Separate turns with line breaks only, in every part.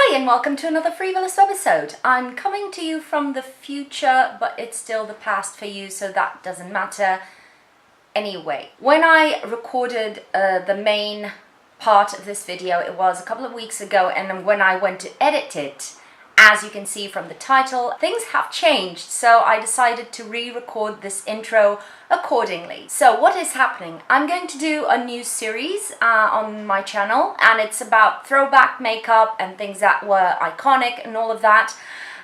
Hi and welcome to another free.volous webisode. I'm coming to you from the future, but it's still the past for you, so that doesn't matter. Anyway, when I recorded the main part of this video, it was a couple of weeks ago, and when I went to edit it, as you can see from the title, things have changed, so I decided to re-record this intro accordingly. So what is happening? I'm going to do a new series on my channel, and it's about throwback makeup and things that were iconic and all of that.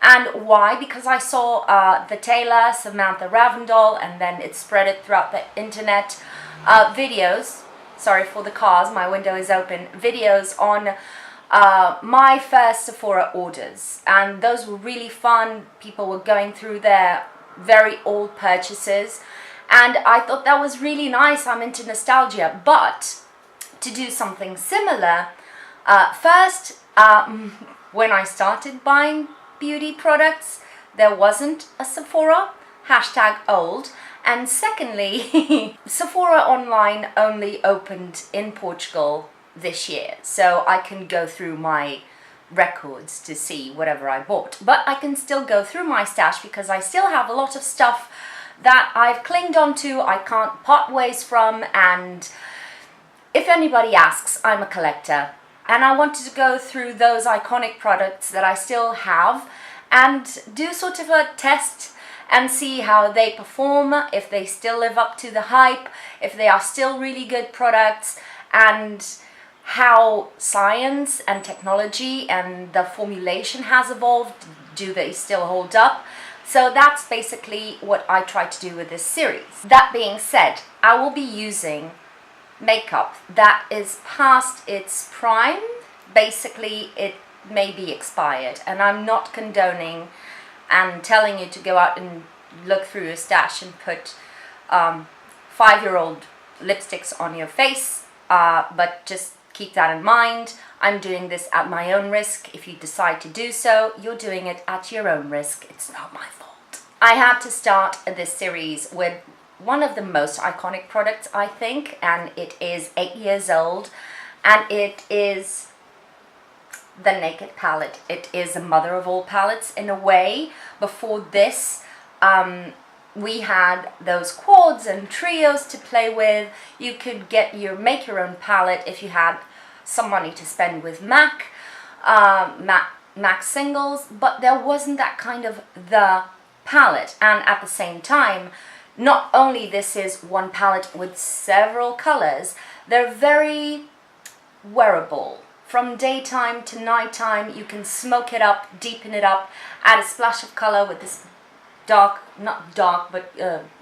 And why? Because I saw the tailor, Samantha Ravndal, and then it spread it throughout the internet, videos, sorry for the cars, my window is open, videos on my first Sephora orders, and those were really fun. People were going through their very old purchases, and I thought that was really nice. I'm into nostalgia, but to do something similar, first, when I started buying beauty products, there wasn't a Sephora, #old, and secondly, Sephora online only opened in Portugal this year, so I can go through my records to see whatever I bought, but I can still go through my stash because I still have a lot of stuff that I've clinged onto, I can't part ways from. And if anybody asks, I'm a collector, and I wanted to go through those iconic products that I still have and do sort of a test and see how they perform, if they still live up to the hype, if they are still really good products, and how science and technology and the formulation has evolved. Do they still hold up? So that's basically what I try to do with this series. That being said, I will be using makeup that is past its prime. Basically, it may be expired, and I'm not condoning and telling you to go out and look through your stash and put 5-year-old lipsticks on your face, but just keep that in mind. I'm doing this at my own risk. If you decide to do so, you're doing it at your own risk. It's not my fault. I had to start this series with one of the most iconic products, I think, and it is 8 years old, and it is the Naked palette. It is the mother of all palettes in a way. Before this, we had those quads and trios to play with. You could make your own palette if you had some money to spend with MAC singles, but there wasn't that kind of the palette. And at the same time, not only this is one palette with several colors, they're very wearable. From daytime to nighttime, you can smoke it up, deepen it up, add a splash of color with this dark, not dark, but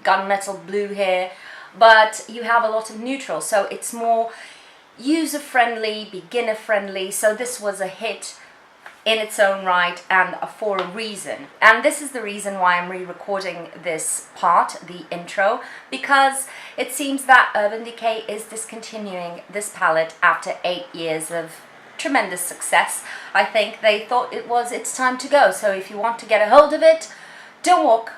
gunmetal blue here, but you have a lot of neutral, so it's more user-friendly, beginner-friendly. So this was a hit in its own right, and for a reason. And this is the reason why I'm re-recording this part, the intro, because it seems that Urban Decay is discontinuing this palette after 8 years of tremendous success. I think they thought it's time to go. So if you want to get a hold of it, don't walk,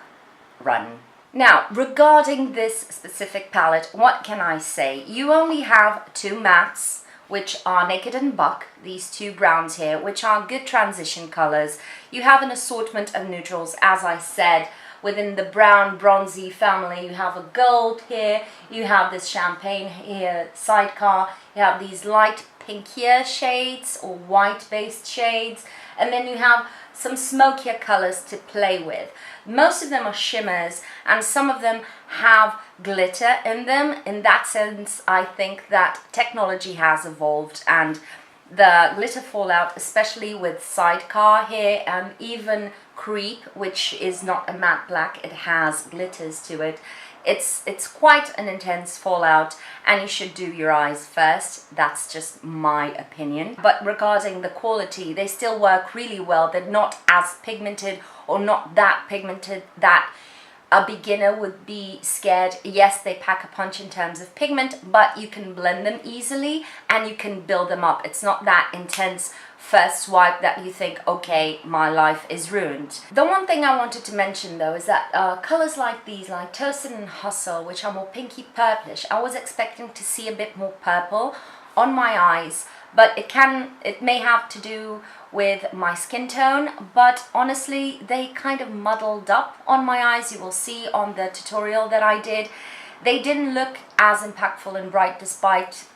run. Now, regarding this specific palette, what can I say? You only have 2 mattes, which are Naked and Buck, these 2 browns here, which are good transition colors. You have an assortment of neutrals, as I said. Within the brown bronzy family, you have a gold here, you have this champagne here, sidecar, you have these light pinkier shades or white based shades, and then you have some smokier colors to play with. Most of them are shimmers, and some of them have glitter in them. In that sense, I think that technology has evolved, and the glitter fallout, especially with sidecar here, and even creep, which is not a matte black, it has glitters to it. It's quite an intense fallout, and you should do your eyes first. That's just my opinion. But regarding the quality, they still work really well. They're not as pigmented, or not that pigmented that a beginner would be scared. Yes, they pack a punch in terms of pigment, but you can blend them easily and you can build them up. It's not that intense first swipe that you think, okay, my life is ruined. The one thing I wanted to mention though is that colors like these, like Toasted and Hustle, which are more pinky purplish, I was expecting to see a bit more purple on my eyes, but it may have to do with my skin tone, but honestly they kind of muddled up on my eyes. You will see on the tutorial that I did, they didn't look as impactful and bright despite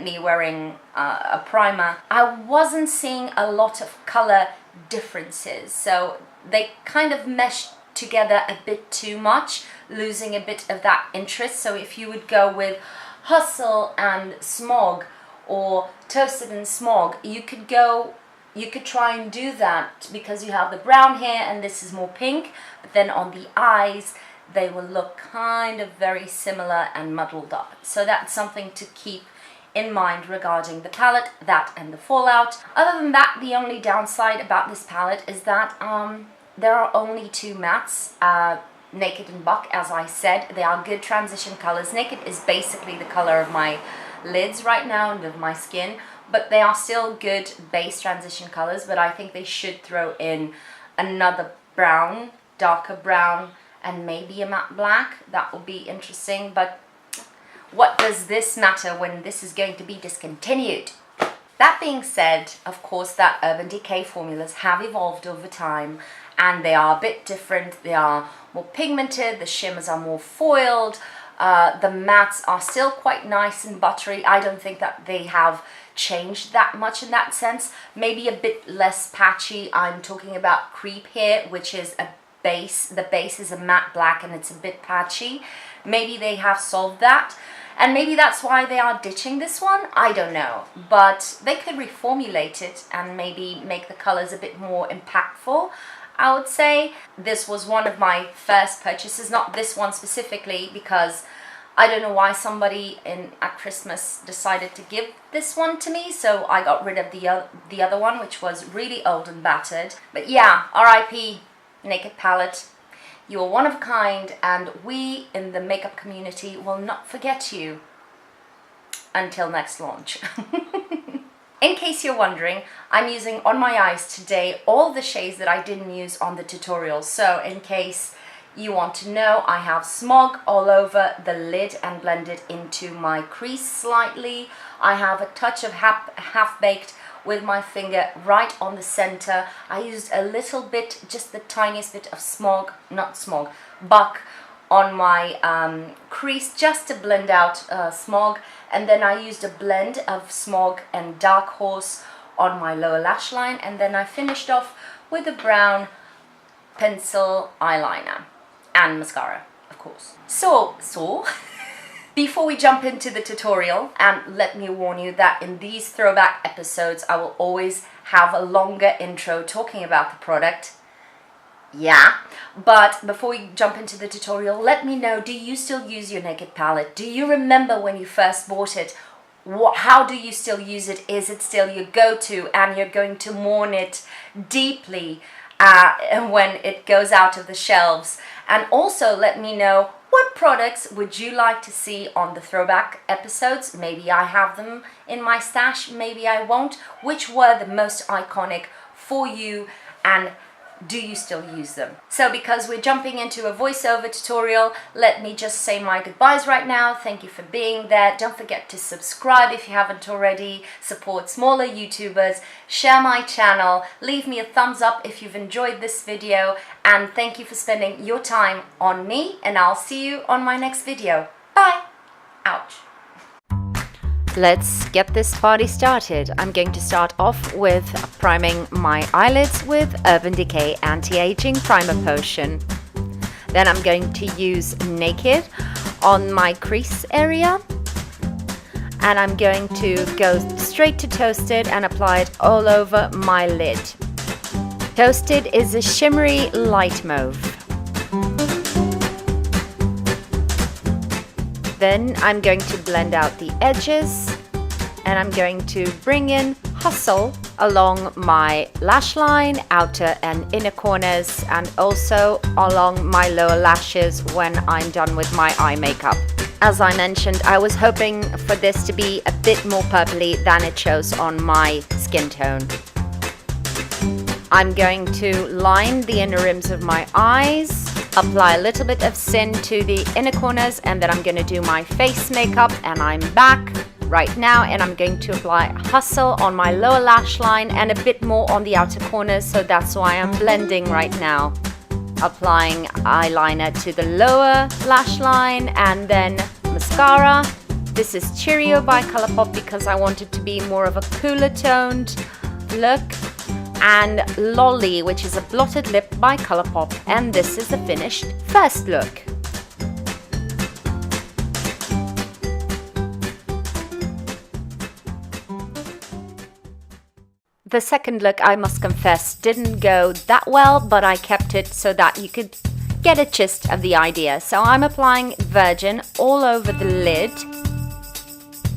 me wearing a primer. I wasn't seeing a lot of color differences, so they kind of meshed together a bit too much, losing a bit of that interest. So if you would go with Hustle and Smog or Toasted and Smog, you could try and do that because you have the brown hair and this is more pink, but then on the eyes they will look kind of very similar and muddled up. So that's something to keep in mind regarding the palette, that and the fallout. Other than that, the only downside about this palette is that there are only two mattes, Naked and Buck, as I said. They are good transition colors. Naked is basically the color of my lids right now and of my skin, but they are still good base transition colors, but I think they should throw in another brown, darker brown, and maybe a matte black. That would be interesting, but what does this matter when this is going to be discontinued? That being said, of course, that Urban Decay formulas have evolved over time and they are a bit different. They are more pigmented, the shimmers are more foiled, the mattes are still quite nice and buttery. I don't think that they have changed that much in that sense. Maybe a bit less patchy. I'm talking about Creep here, which is a base. The base is a matte black and it's a bit patchy. Maybe they have solved that. And maybe that's why they are ditching this one, I don't know. But they could reformulate it and maybe make the colors a bit more impactful, I would say. This was one of my first purchases, not this one specifically, because I don't know why somebody at Christmas decided to give this one to me, so I got rid of the other one, which was really old and battered. But yeah, RIP Naked palette. You are one of a kind, and we in the makeup community will not forget you until next launch. In case you're wondering, I'm using on my eyes today all the shades that I didn't use on the tutorial. So in case you want to know, I have Smog all over the lid and blended into my crease slightly. I have a touch of half-baked with my finger right on the center. I used a little bit, just the tiniest bit of Buck on my crease just to blend out Smog, and then I used a blend of Smog and Dark Horse on my lower lash line, and then I finished off with a brown pencil eyeliner and mascara, of course. So before we jump into the tutorial, and let me warn you that in these throwback episodes I will always have a longer intro talking about the product. Yeah, but before we jump into the tutorial, let me know, do you still use your Naked palette? Do you remember when you first bought it? How do you still use it? Is it still your go-to and you're going to mourn it deeply when it goes out of the shelves? And also let me know, what products would you like to see on the throwback episodes? Maybe I have them in my stash, maybe I won't. Which were the most iconic for you, and do you still use them? So because we're jumping into a voiceover tutorial, let me just say my goodbyes right now. Thank you for being there. Don't forget to subscribe if you haven't already. Support smaller YouTubers. Share my channel. Leave me a thumbs up if you've enjoyed this video. And thank you for spending your time on me. And I'll see you on my next video. Bye. Ouch. Let's get this party started. I'm going to start off with priming my eyelids with Urban Decay Anti-Aging Primer Potion. Then I'm going to use Naked on my crease area. And I'm going to go straight to Toasted and apply it all over my lid. Toasted is a shimmery light mauve. Then I'm going to blend out the edges, and I'm going to bring in Hustle along my lash line, outer and inner corners, and also along my lower lashes when I'm done with my eye makeup. As I mentioned, I was hoping for this to be a bit more purpley than it shows on my skin tone. I'm going to line the inner rims of my eyes, apply a little bit of Sin to the inner corners, and then I'm going to do my face makeup, and I'm back. right now, and I'm going to apply Hustle on my lower lash line and a bit more on the outer corners, so that's why I'm blending right now. Applying eyeliner to the lower lash line and then mascara. This is Cheerio by Colourpop because I want it to be more of a cooler toned look. And Lolly, which is a blotted lip by Colourpop, and this is the finished first look. The second look, I must confess, didn't go that well, but I kept it so that you could get a gist of the idea. So I'm applying Virgin all over the lid.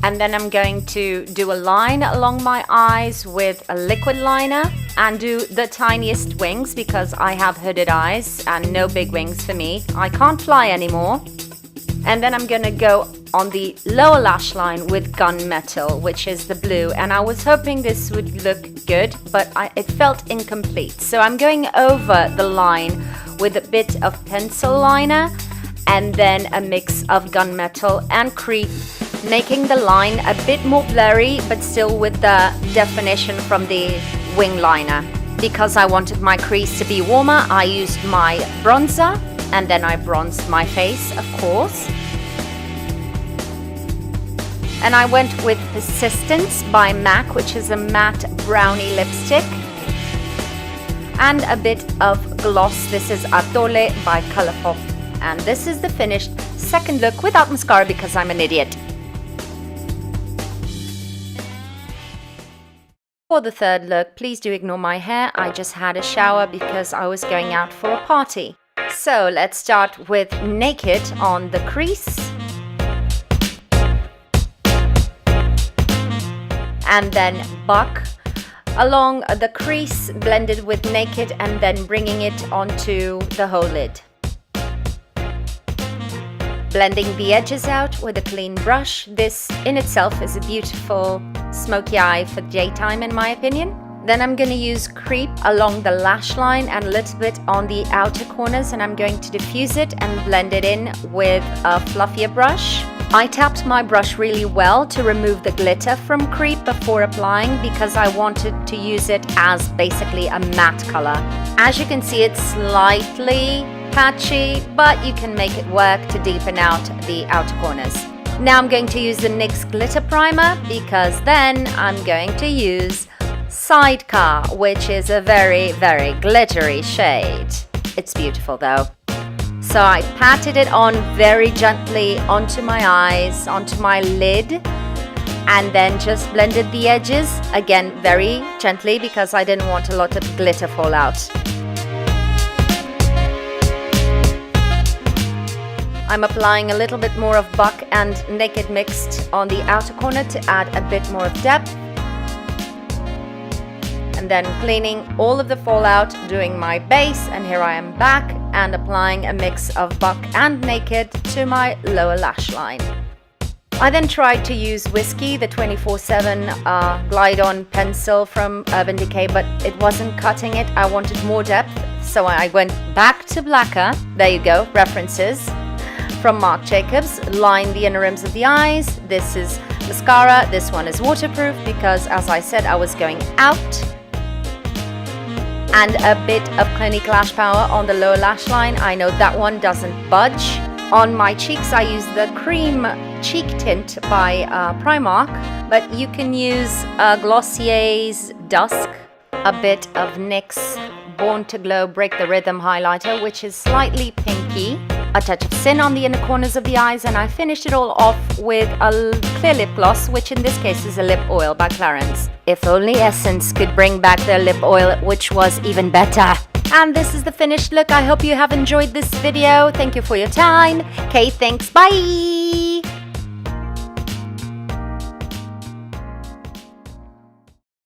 And then I'm going to do a line along my eyes with a liquid liner and do the tiniest wings because I have hooded eyes and no big wings for me. I can't fly anymore. And then I'm gonna go on the lower lash line with Gunmetal, which is the blue. And I was hoping this would look good, but it felt incomplete. So I'm going over the line with a bit of pencil liner and then a mix of Gunmetal and Creep, making the line a bit more blurry, but still with the definition from the wing liner. Because I wanted my crease to be warmer, I used my bronzer, and then I bronzed my face, of course. And I went with Persistence by MAC, which is a matte brownie lipstick. And a bit of gloss. This is Atole by Colourpop. And this is the finished second look without mascara because I'm an idiot. For the third look, please do ignore my hair. I just had a shower because I was going out for a party. So let's start with Naked on the crease. And then Buck along the crease, blended with Naked, and then bringing it onto the whole lid. Blending the edges out with a clean brush. This in itself is a beautiful smoky eye for daytime in my opinion. Then I'm going to use Creep along the lash line and a little bit on the outer corners, and I'm going to diffuse it and blend it in with a fluffier brush. I tapped my brush really well to remove the glitter from Creep before applying because I wanted to use it as basically a matte color. As you can see, it's slightly patchy, but you can make it work to deepen out the outer corners. Now I'm going to use the NYX glitter primer because then I'm going to use Sidecar, which is a very, very glittery shade. It's beautiful though. So I patted it on very gently onto my eyes, onto my lid, and then just blended the edges, again very gently because I didn't want a lot of glitter fall out. I'm applying a little bit more of Buck and Naked mixed on the outer corner to add a bit more of depth. And then cleaning all of the fallout, doing my base, and here I am back and applying a mix of Buck and Naked to my lower lash line. I then tried to use Whiskey, the 24/7 Glide-On pencil from Urban Decay, but it wasn't cutting it. I wanted more depth, so I went back to Blacker. There you go, references. From Marc Jacobs, line the inner rims of the eyes. This is mascara. This one is waterproof because, as I said, I was going out. And a bit of Clinique Lash Power on the lower lash line. I know that one doesn't budge. On my cheeks, I use the Cream Cheek Tint by Primark, but you can use Glossier's Dusk, a bit of NYX Born to Glow Break the Rhythm highlighter, which is slightly pinky, a touch of Sin on the inner corners of the eyes, and I finished it all off with a clear lip gloss, which in this case is a lip oil by Clarins. If only Essence could bring back their lip oil, which was even better. And this is the finished look. I hope you have enjoyed this video. Thank you for your time. Okay, thanks. Bye!